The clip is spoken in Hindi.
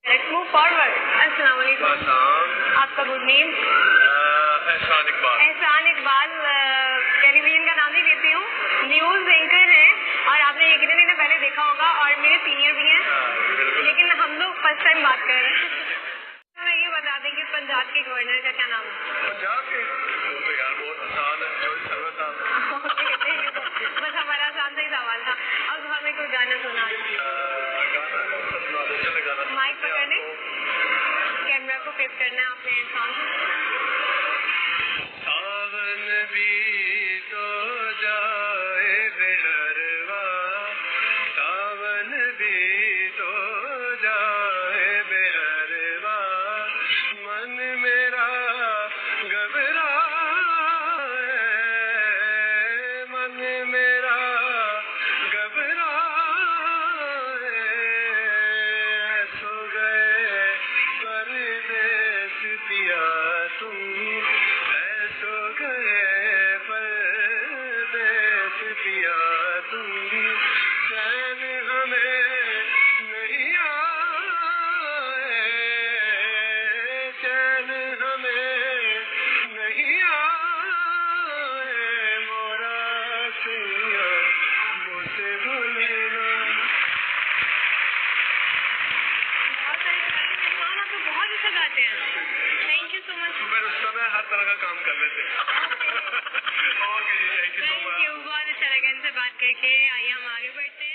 Let's move forward. अस्सलाम वालेकुम। आपका गुड नेम? एहसान इकबाल। एहसान इकबाल, टेलीविजन का नाम नहीं लेती हूँ, न्यूज एंकर हैं और आपने यकीनन इन्हें पहले देखा होगा और मेरे सीनियर भी हैं, लेकिन हम लोग फर्स्ट टाइम बात कर रहे हैं। तो ये बता दें कि पंजाब के गवर्नर का क्या नाम है? पंजाब के तो यार बहुत आसान है, जो बस हमारा आसान सा ही सवाल था। अब हमें कोई गाना सुना, माइक पकड़ने, कैमरा को फेस करना है आपने। सावन भी तो जाए बेहरवा, सावन भी तो जाए बेहरवा, मन मेरा घबरा है, मन मेरा घबरा है, सो गए परदेस पिया तुम, सो गए परदेस पिया तुम, चैन हमें नहीं आए, चैन हमें नहीं आए, मोरा सैया मुझसे भूलना। आप तो बहुत अच्छा गाते हैं। Thank you so much. सुबह उस समय हर तरह का काम कर लेते हैं। ओके जी, thank you so much. Thank you, बहुत अच्छा लगा इनसे बात करके। आइए हम आगे बढ़ते हैं।